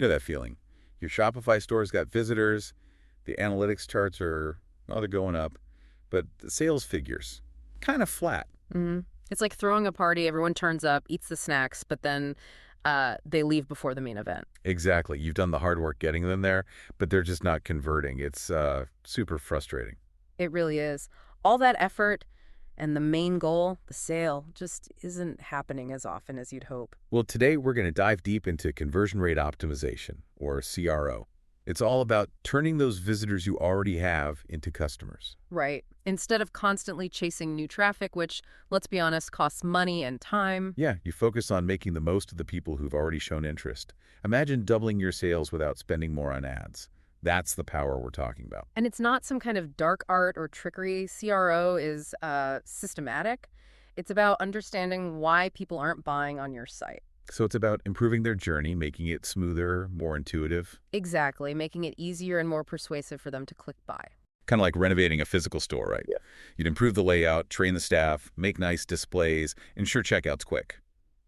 You know that feeling. Your Shopify store's got visitors, the analytics charts are, well, they're going up, but the sales figures, kind of flat. It's like throwing a party, everyone turns up, eats the snacks, but then they leave before the main event. Exactly. You've done the hard work getting them there, but they're just not converting. It's super frustrating. It really is. All that effort and the main goal, the sale, just isn't happening as often as you'd hope. Well, today we're going to dive deep into conversion rate optimization, or CRO. It's all about turning those visitors you already have into customers. Right. Instead of constantly chasing new traffic, which, let's be honest, costs money and time. Yeah, you focus on making the most of the people who've already shown interest. Imagine doubling your sales without spending more on ads. That's the power we're talking about. And it's not some kind of dark art or trickery. CRO is systematic. It's about understanding why people aren't buying on your site. So it's about improving their journey, making it smoother, more intuitive. Exactly, making it easier and more persuasive for them to click buy. Kind of like renovating a physical store, right? Yeah. You'd improve the layout, train the staff, make nice displays, ensure checkout's quick.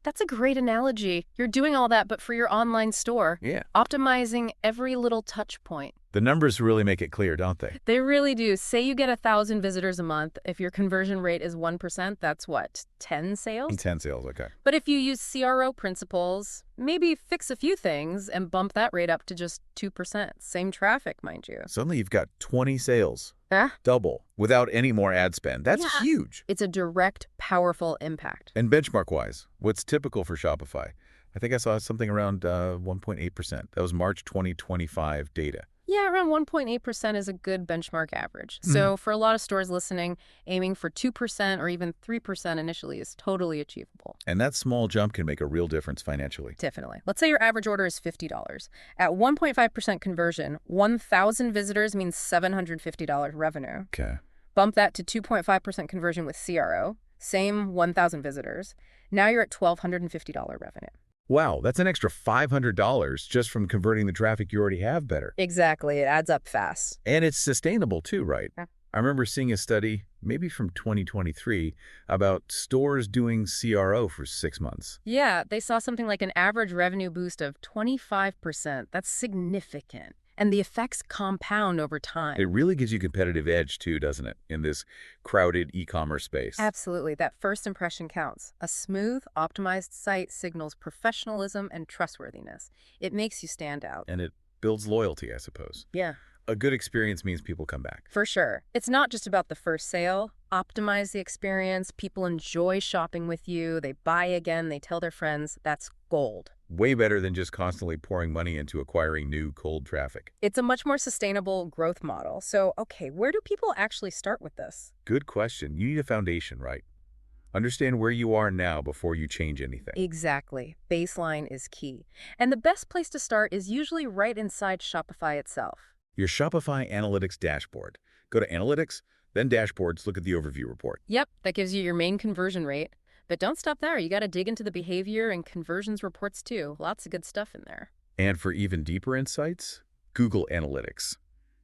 That's a great analogy. You're doing all that, but for your online store. Yeah. Optimizing every little touch point. The numbers really make it clear, don't they? They really do. Say you get 1,000 visitors a month. If your conversion rate is 1%, that's what, 10 sales? 10 sales, okay. But if you use CRO principles, maybe fix a few things and bump that rate up to just 2%. Same traffic, mind you. Suddenly you've got 20 sales. Huh? Double, without any more ad spend. That's huge. It's a direct, powerful impact. And benchmark-wise, what's typical for Shopify? I think I saw something around 1.8%. That was March 2025 data. Yeah, around 1.8% is a good benchmark average. So for a lot of stores listening, aiming for 2% or even 3% initially is totally achievable. And that small jump can make a real difference financially. Definitely. Let's say your average order is $50. At 1.5% conversion, 1,000 visitors means $750 revenue. Okay. Bump that to 2.5% conversion with CRO, same 1,000 visitors. Now you're at $1,250 revenue. Wow, that's an extra $500 just from converting the traffic you already have better. Exactly. It adds up fast. And it's sustainable too, right? Yeah. I remember seeing a study, maybe from 2023, about stores doing CRO for 6 months. Yeah, they saw something like an average revenue boost of 25%. That's significant. And the effects compound over time. It really gives you a competitive edge too, doesn't it, in this crowded e-commerce space? Absolutely. That first impression counts. A smooth, optimized site signals professionalism and trustworthiness. It makes you stand out. And it builds loyalty, I suppose. Yeah. A good experience means people come back. For sure. It's not just about the first sale. Optimize the experience. People enjoy shopping with you. They buy again. They tell their friends. That's gold. Way better than just constantly pouring money into acquiring new cold traffic. It's a much more sustainable growth model. So, okay, where do people actually start with this? Good question. You need a foundation, right? Understand where you are now before you change anything. Exactly. Baseline is key. And the best place to start is usually right inside Shopify itself. Your Shopify Analytics dashboard. Go to Analytics, then Dashboards, look at the overview report. Yep, that gives you your main conversion rate. But don't stop there. You got to dig into the behavior and conversions reports too. Lots of good stuff in there. And for even deeper insights, Google Analytics,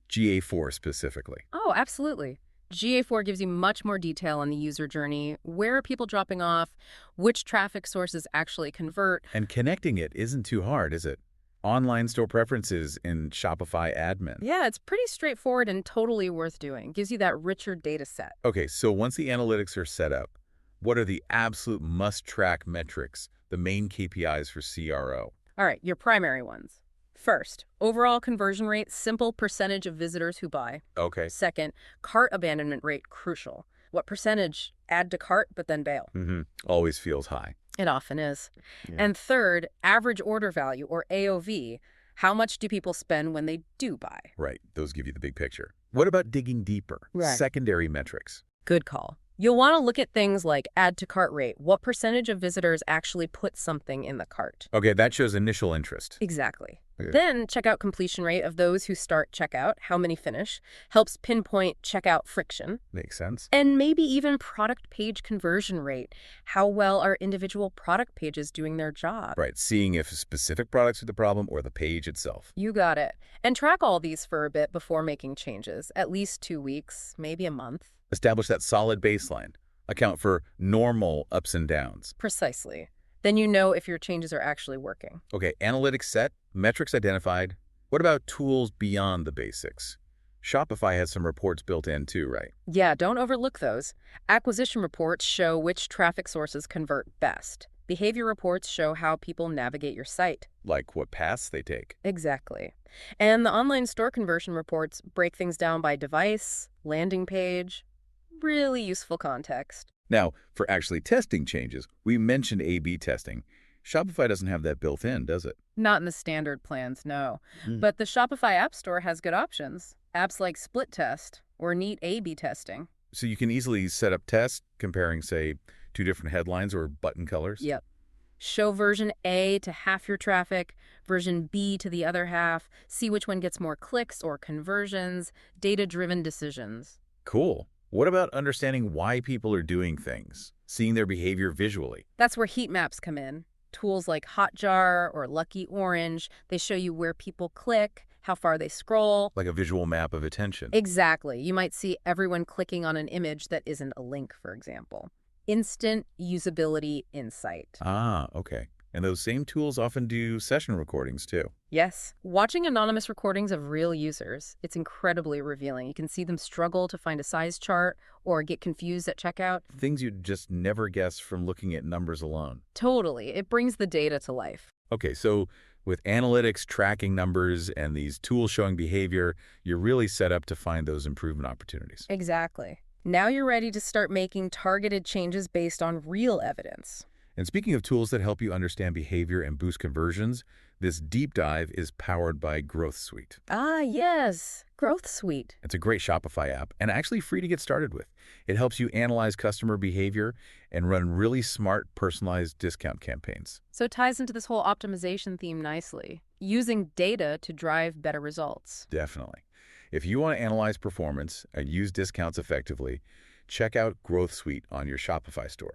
GA4 specifically. Oh, absolutely. GA4 gives you much more detail on the user journey. Where are people dropping off? Which traffic sources actually convert? And connecting it isn't too hard, is it? Online store preferences in Shopify admin. Yeah, it's pretty straightforward and totally worth doing. Gives you that richer data set. Okay, so once the analytics are set up, what are the absolute must-track metrics, the main KPIs for CRO? All right, your primary ones. First, overall conversion rate, simple percentage of visitors who buy. Okay. Second, cart abandonment rate, crucial. What percentage add to cart but then bail? Always feels high. It often is. Yeah. And third, average order value, or AOV. How much do people spend when they do buy? Right, those give you the big picture. What about digging deeper? Right. Secondary metrics. Good call. You'll want to look at things like add to cart rate. What percentage of visitors actually put something in the cart? Okay, that shows initial interest. Exactly. Okay. Then checkout completion rate of those who start checkout, how many finish, helps pinpoint checkout friction. Makes sense. And maybe even product page conversion rate. How well are individual product pages doing their job? Right, seeing if specific products are the problem or the page itself. You got it. And track all these for a bit before making changes. At least 2 weeks, maybe a month. Establish that solid baseline. Account for normal ups and downs. Precisely. Then you know if your changes are actually working. Okay, analytics set, Metrics identified. What about tools beyond the basics? Shopify has some reports built in too, right? Yeah, don't overlook those. Acquisition reports show which traffic sources convert best. Behavior reports show how people navigate your site. Like what paths they take. Exactly. And the online store conversion reports break things down by device, landing page. Really useful context. Now, for actually testing changes, we mentioned A/B testing. Shopify doesn't have that built in, does it? Not in the standard plans, no. Mm. But the Shopify App Store has good options. Apps like Split Test or Neat A/B testing. So you can easily set up tests comparing, say, two different headlines or button colors? Yep. Show version A to half your traffic, version B to the other half, see which one gets more clicks or conversions, data-driven decisions. Cool. What about understanding why people are doing things, seeing their behavior visually? That's where heat maps come in. Tools like Hotjar or Lucky Orange, they show you where people click, how far they scroll. Like a visual map of attention. Exactly. You might see everyone clicking on an image that isn't a link, for example. Instant usability insight. Ah, okay. And those same tools often do session recordings too. Yes. Watching anonymous recordings of real users, it's incredibly revealing. You can see them struggle to find a size chart or get confused at checkout. Things you'd just never guess from looking at numbers alone. Totally. It brings the data to life. Okay, so with analytics tracking numbers and these tools showing behavior, you're really set up to find those improvement opportunities. Exactly. Now you're ready to start making targeted changes based on real evidence. And speaking of tools that help you understand behavior and boost conversions, this deep dive is powered by Growth Suite. Ah, yes. Growth Suite. It's a great Shopify app and actually free to get started with. It helps you analyze customer behavior and run really smart, personalized discount campaigns. So it ties into this whole optimization theme nicely, using data to drive better results. Definitely. If you want to analyze performance and use discounts effectively, check out Growth Suite on your Shopify store.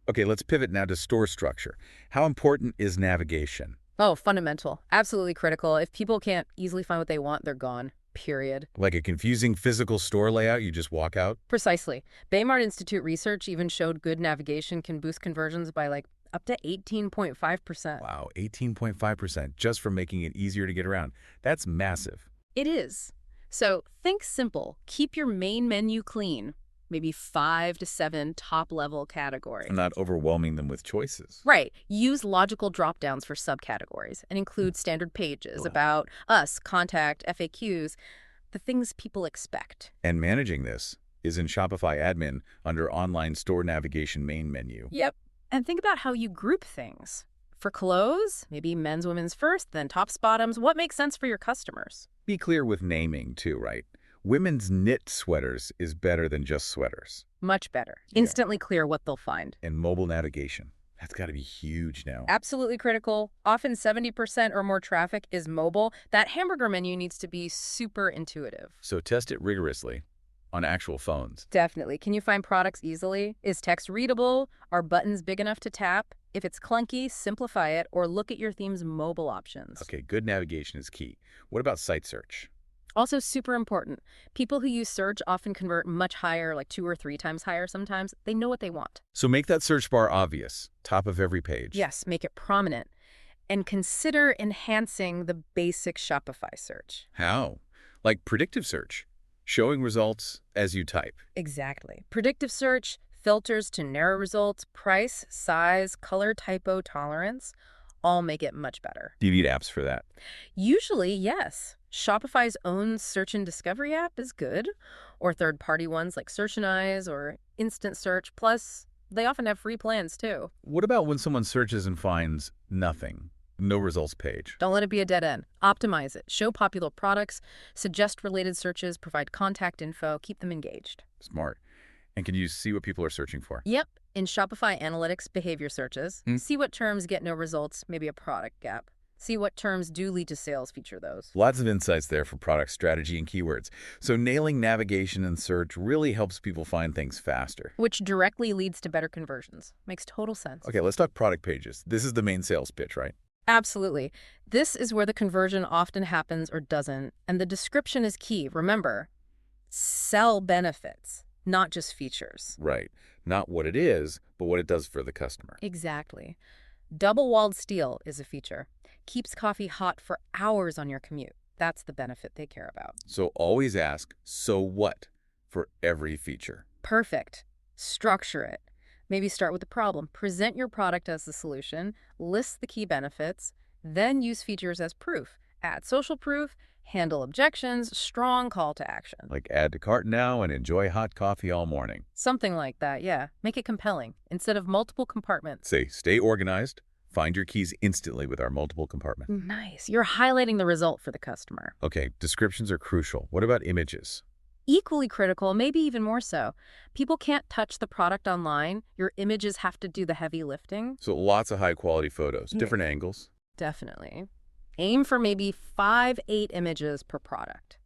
Okay, let's pivot now to store structure. How important is navigation? Oh, fundamental. Absolutely critical. If people can't easily find what they want, they're gone. Period. Like a confusing physical store layout you just walk out? Precisely. Baymard Institute research even showed good navigation can boost conversions by up to 18.5%. Wow, 18.5% just from making it easier to get around. That's massive. It is. So think simple. Keep your main menu clean. Maybe 5 to 7 top-level categories. I'm not overwhelming them with choices. Right. Use logical drop-downs for subcategories and include standard pages about us, contact, FAQs, the things people expect. And managing this is in Shopify Admin under Online Store Navigation main menu. Yep. And think about how you group things. For clothes, maybe men's, women's first, then tops, bottoms. What makes sense for your customers? Be clear with naming too, right? Women's knit sweaters is better than just sweaters. Much better. Instantly clear what they'll find. And mobile navigation. That's got to be huge now. Absolutely critical. Often 70% or more traffic is mobile. That hamburger menu needs to be super intuitive. So test it rigorously on actual phones. Definitely. Can you find products easily? Is text readable? Are buttons big enough to tap? If it's clunky, simplify it or look at your theme's mobile options. Okay, good navigation is key. What about site search? Also super important. People who use search often convert much higher, like 2 or 3 times higher sometimes. They know what they want. So make that search bar obvious, top of every page. Yes, make it prominent. And consider enhancing the basic Shopify search. How? Like predictive search, showing results as you type. Exactly. Predictive search, filters to narrow results, price, size, color, typo, tolerance, all make it much better. Do you need apps for that? Usually, yes. Shopify's own search and discovery app is good, or third-party ones like Search and Eyes or Instant Search. Plus, they often have free plans, too. What about when someone searches and finds nothing? No results page. Don't let it be a dead end. Optimize it. Show popular products, suggest related searches, provide contact info, keep them engaged. Smart. And can you see what people are searching for? Yep. In Shopify Analytics behavior searches, see what terms get no results, maybe a product gap. See what terms do lead to sales, feature those. Lots of insights there for product strategy and keywords. So nailing navigation and search really helps people find things faster. Which directly leads to better conversions. Makes total sense. Okay, let's talk product pages. This is the main sales pitch, right? Absolutely. This is where the conversion often happens or doesn't, and the description is key. Remember, sell benefits, not just features. Right. Not what it is, but what it does for the customer. Exactly. Double-walled steel is a feature. keeps coffee hot for hours on your commute. That's the benefit they care about. So always ask, so what, for every feature. Perfect. Structure it. Maybe start with the problem. Present your product as the solution, list the key benefits, then use features as proof. Add social proof, handle objections, strong call to action. Like add to cart now and enjoy hot coffee all morning. Something like that, yeah. Make it compelling, instead of multiple compartments. Say, stay organized. Find your keys instantly with our multiple compartment. Nice. You're highlighting the result for the customer. Okay, descriptions are crucial. What about images? Equally critical, maybe even more so. People can't touch the product online. Your images have to do the heavy lifting. So lots of high-quality photos, Yeah. different angles. Definitely. Aim for maybe 5-8 images per product.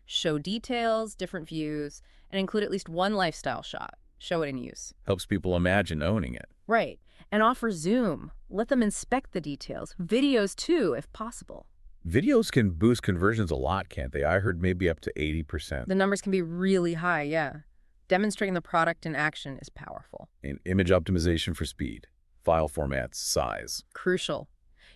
Show details, different views, and include at least one lifestyle shot. Show it in use. Helps people imagine owning it. Right. And offer zoom. Let them inspect the details. Videos too, if possible. Videos can boost conversions a lot, can't they? I heard maybe up to 80%. The numbers can be really high, yeah. Demonstrating the product in action is powerful. And image optimization for speed, file formats, size. Crucial.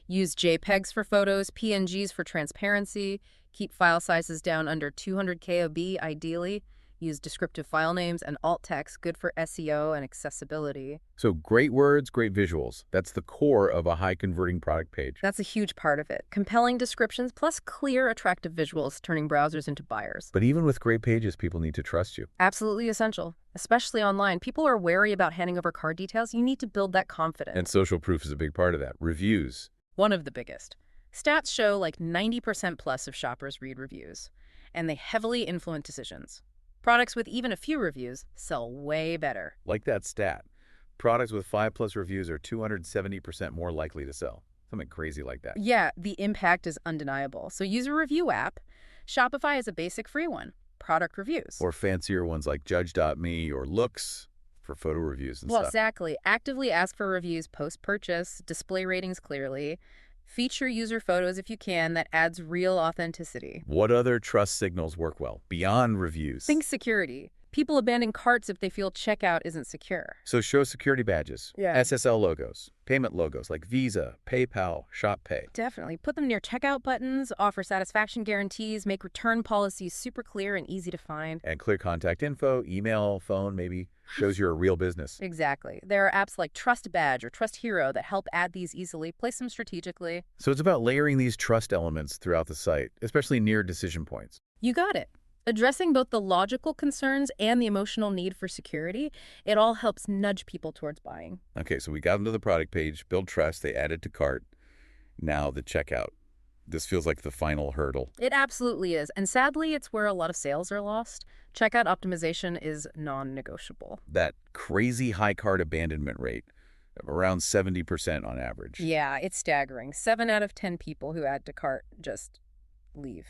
Use JPEGs for photos, PNGs for transparency. Keep file sizes down under 200 KB, ideally. Use descriptive file names and alt text, good for SEO and accessibility. So great words, great visuals. That's the core of a high-converting product page. That's a huge part of it. Compelling descriptions plus clear, attractive visuals, turning browsers into buyers. But even with great pages, people need to trust you. Absolutely essential, especially online. People are wary about handing over card details. You need to build that confidence. And social proof is a big part of that. Reviews. One of the biggest. Stats show like 90% plus of shoppers read reviews, and they heavily influence decisions. Products with even a few reviews sell way better. Like that stat. Products with 5+ reviews are 270% more likely to sell. Something crazy like that. Yeah, the impact is undeniable. So use a review app. Shopify is a basic free one. Product reviews. Or fancier ones like Judge.me or Looks for photo reviews and Well, stuff. exactly. Actively ask for reviews post-purchase, display ratings clearly, feature user photos if you can. That adds real authenticity. What other trust signals work well beyond reviews? Think security. People abandon carts if they feel checkout isn't secure. So show security badges, Yeah. SSL logos, payment logos like Visa, PayPal, ShopPay. Definitely. Put them near checkout buttons, offer satisfaction guarantees, make return policies super clear and easy to find. And clear contact info, email, phone, maybe shows you're a real business. Exactly. There are apps like Trust Badge or Trust Hero that help add these easily. Place them strategically. So it's about layering these trust elements throughout the site, especially near decision points. You got it. Addressing both the logical concerns and the emotional need for security, it all helps nudge people towards buying. Okay, so we got them to the product page, build trust, they added to cart. Now the checkout. This feels like the final hurdle. It absolutely is. And sadly, it's where a lot of sales are lost. Checkout optimization is non-negotiable. That crazy high cart abandonment rate of around 70% on average. Yeah, it's staggering. 7 out of 10 people who add to cart just leave.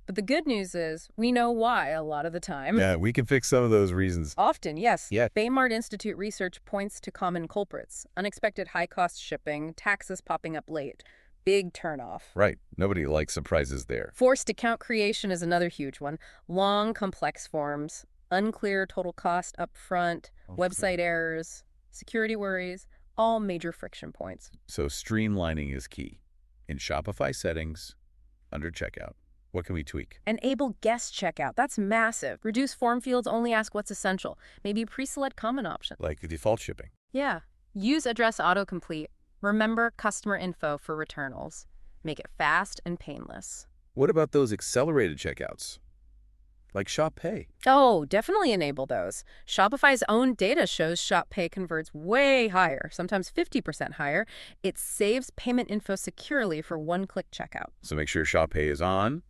But the good news is we know why a lot of the time. Yeah, we can fix some of those reasons. Often, yes. Yeah. Baymard Institute research points to common culprits. Unexpected high-cost shipping, taxes popping up late. Big turnoff. Right. Nobody likes surprises there. Forced account creation is another huge one. Long, complex forms, unclear total cost up front, website errors, security worries, all major friction points. So streamlining is key. In Shopify settings, under checkout, what can we tweak? Enable guest checkout. That's massive. Reduce form fields, only ask what's essential. Maybe pre-select common option. Like the default shipping. Yeah. Use address autocomplete. Remember customer info for returnals. Make it fast and painless. What about those accelerated checkouts? Like Shop Pay. Oh, definitely enable those. Shopify's own data shows Shop Pay converts way higher, sometimes 50% higher. It saves payment info securely for one-click checkout. So make sure Shop Pay is on,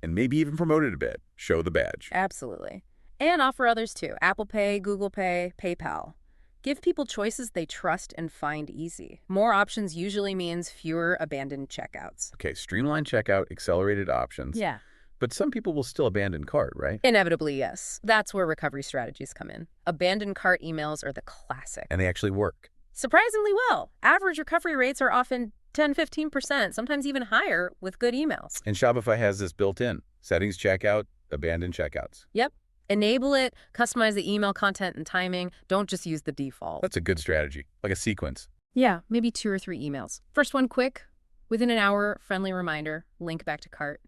and maybe even promote it a bit. Show the badge. Absolutely. And offer others too. Apple Pay, Google Pay, PayPal. Give people choices they trust and find easy. More options usually means fewer abandoned checkouts. Okay, streamlined checkout, accelerated options. Yeah. But some people will still abandon cart, right? Inevitably, yes. That's where recovery strategies come in. Abandoned cart emails are the classic. And they actually work. Surprisingly well. Average recovery rates are often 10-15%, sometimes even higher with good emails. And Shopify has this built in. Settings checkout, abandoned checkouts. Yep. Enable it, customize the email content and timing. Don't just use the default. That's a good strategy, like a sequence. Yeah, maybe 2 or 3 emails. First one quick, Within an hour, friendly reminder, link back to cart.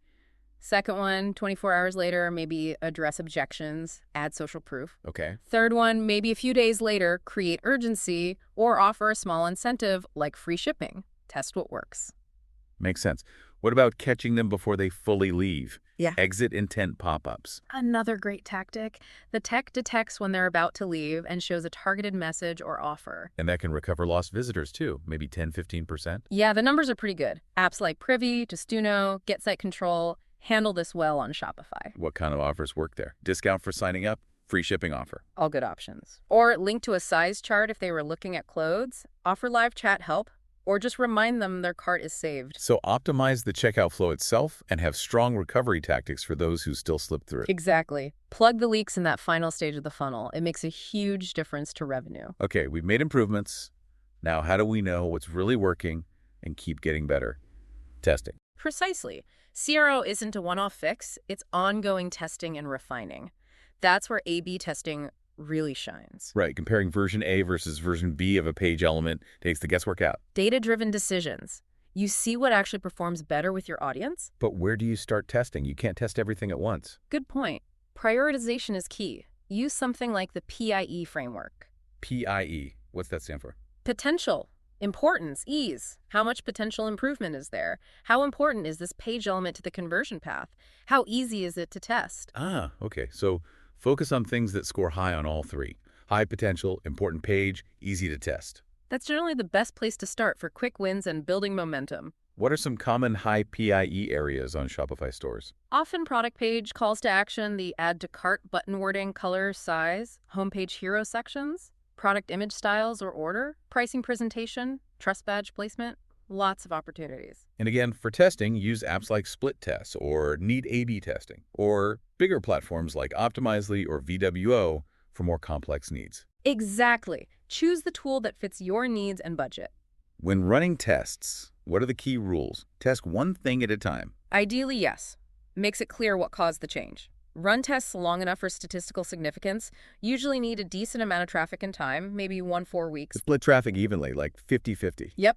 Second one, 24 hours later, maybe address objections, add social proof. Okay. Third one, maybe a few days later, create urgency or offer a small incentive like free shipping. Test what works. Makes sense. What about catching them before they fully leave? Yeah. Exit intent pop-ups. Another great tactic. The tech detects when they're about to leave and shows a targeted message or offer. And that can recover lost visitors too, maybe 10–15%. Yeah, the numbers are pretty good. Apps like Privy, Justuno, Get Site Control handle this well on Shopify. What kind of offers work there? Discount for signing up? Free shipping offer. All good options. Or link to a size chart if they were looking at clothes, offer live chat help, or just remind them their cart is saved. So optimize the checkout flow itself and have strong recovery tactics for those who still slip through. Exactly. Plug the leaks in that final stage of the funnel. It makes a huge difference to revenue. Okay, we've made improvements. Now, how do we know what's really working and keep getting better? Testing. Precisely. CRO isn't a one-off fix. It's ongoing testing and refining. That's where A/B testing really shines. Right, comparing version A versus version B of a page element takes the guesswork out. Data-driven decisions. You see what actually performs better with your audience? But where do you start testing? You can't test everything at once. Good point. Prioritization is key. Use something like the PIE framework. PIE. What's that stand for? Potential, importance, ease. How much potential improvement is there? How important is this page element to the conversion path? How easy is it to test? Ah, okay. So focus on things that score high on all three. High potential, important page, easy to test. That's generally the best place to start for quick wins and building momentum. What are some common high PIE areas on Shopify stores? Often product page, calls to action, the add to cart button wording, color, size, homepage hero sections, product image styles or order, pricing presentation, trust badge placement, lots of opportunities. And again, for testing, use apps like Split Tests or Need A/B testing, or bigger platforms like Optimizely or VWO for more complex needs. Exactly. Choose the tool that fits your needs and budget. When running tests, what are the key rules? Test one thing at a time. Ideally, yes. Makes it clear what caused the change. Run tests long enough for statistical significance usually need a decent amount of traffic and time, maybe 1–4 weeks. Split traffic evenly, like 50–50. Yep.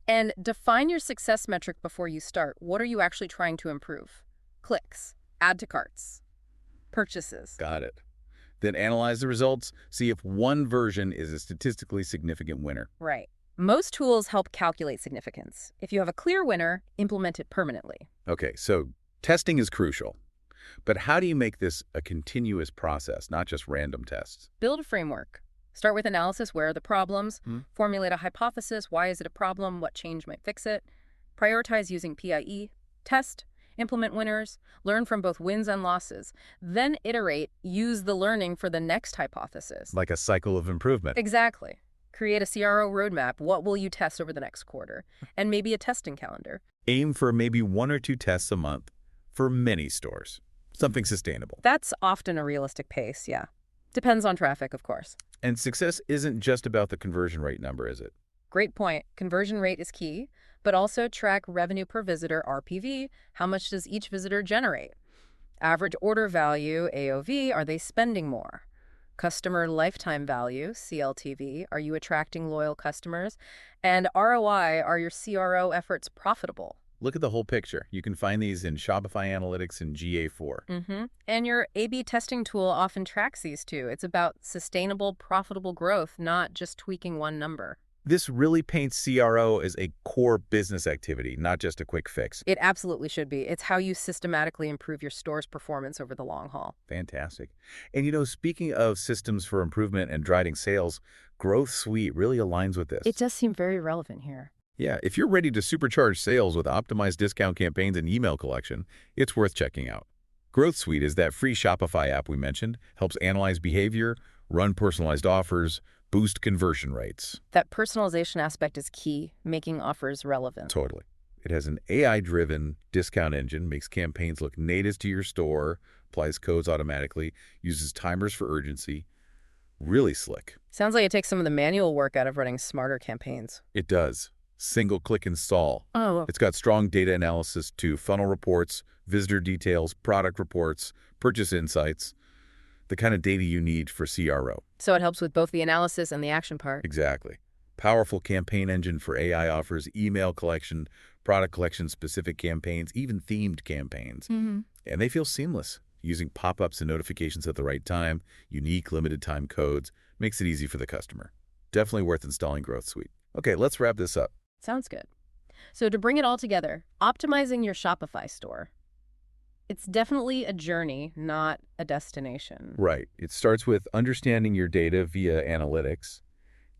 And define your success metric before you start. What are you actually trying to improve? Clicks, add to carts, purchases. Got it. Then analyze the results, see if one version is a statistically significant winner. Right. Most tools help calculate significance. If you have a clear winner, implement it permanently. Okay, so testing is crucial. But how do you make this a continuous process, not just random tests? Build a framework. Start with analysis. Where are the problems? Formulate a hypothesis. Why is it a problem? What change might fix it? Prioritize using PIE. Test. Implement winners. Learn from both wins and losses. Then iterate. Use the learning for the next hypothesis. Like a cycle of improvement. Exactly. Create a CRO roadmap. What will you test over the next quarter? And maybe a testing calendar. Aim for maybe 1 or 2 tests a month for many stores. Something sustainable. That's often a realistic pace, yeah. Depends on traffic, of course. And success isn't just about the conversion rate number, is it? Great point. Conversion rate is key, but also track revenue per visitor, RPV. How much does each visitor generate? Average order value, AOV, are they spending more? Customer lifetime value, CLTV, are you attracting loyal customers? And ROI, are your CRO efforts profitable? Look at the whole picture. You can find these in Shopify Analytics and GA4. And your A/B testing tool often tracks these too. It's about sustainable, profitable growth, not just tweaking one number. This really paints CRO as a core business activity, not just a quick fix. It absolutely should be. It's how you systematically improve your store's performance over the long haul. Fantastic. And speaking of systems for improvement and driving sales, Growth Suite really aligns with this. It does seem very relevant here. Yeah, if you're ready to supercharge sales with optimized discount campaigns and email collection, it's worth checking out. Growth Suite is that free Shopify app we mentioned, helps analyze behavior, run personalized offers, boost conversion rates. That personalization aspect is key, making offers relevant. Totally. It has an AI-driven discount engine, makes campaigns look native to your store, applies codes automatically, uses timers for urgency. Really slick. Sounds like it takes some of the manual work out of running smarter campaigns. It does. Single-click install. Oh. It's got strong data analysis to funnel reports, visitor details, product reports, purchase insights, the kind of data you need for CRO. So it helps with both the analysis and the action part. Exactly. Powerful campaign engine for AI offers, email collection, product collection-specific campaigns, even themed campaigns. Mm-hmm. And they feel seamless. Using pop-ups and notifications at the right time, unique limited-time codes, makes it easy for the customer. Definitely worth installing Growth Suite. Okay, let's wrap this up. Sounds good. So to bring it all together, optimizing your Shopify store. It's definitely a journey, not a destination. Right. It starts with understanding your data via analytics,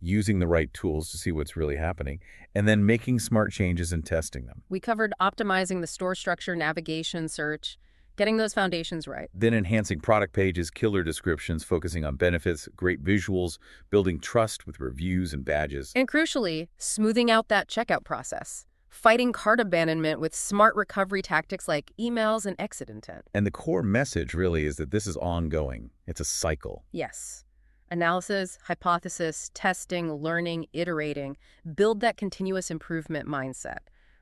using the right tools to see what's really happening, and then making smart changes and testing them. We covered optimizing the store structure, navigation, search, getting those foundations right. Then enhancing product pages, killer descriptions, focusing on benefits, great visuals, building trust with reviews and badges. And crucially, smoothing out that checkout process. Fighting cart abandonment with smart recovery tactics like emails and exit intent. And the core message really is that this is ongoing. It's a cycle. Yes. Analysis, hypothesis, testing, learning, iterating. Build that continuous improvement mindset.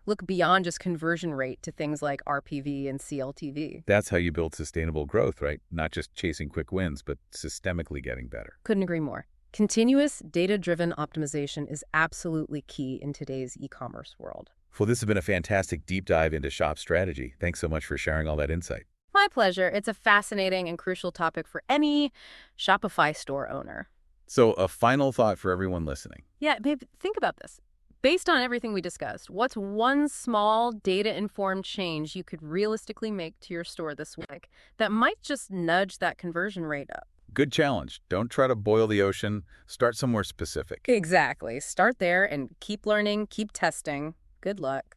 Look beyond just conversion rate to things like RPV and CLTV. That's how you build sustainable growth, right? Not just chasing quick wins, but systemically getting better. Couldn't agree more. Continuous data-driven optimization is absolutely key in today's e-commerce world. Well, this has been a fantastic deep dive into shop strategy. Thanks so much for sharing all that insight. My pleasure. It's a fascinating and crucial topic for any Shopify store owner. So a final thought for everyone listening. Yeah, babe, think about this. Based on everything we discussed, what's one small data-informed change you could realistically make to your store this week that might just nudge that conversion rate up? Good challenge. Don't try to boil the ocean. Start somewhere specific. Exactly. Start there and keep learning, keep testing. Good luck.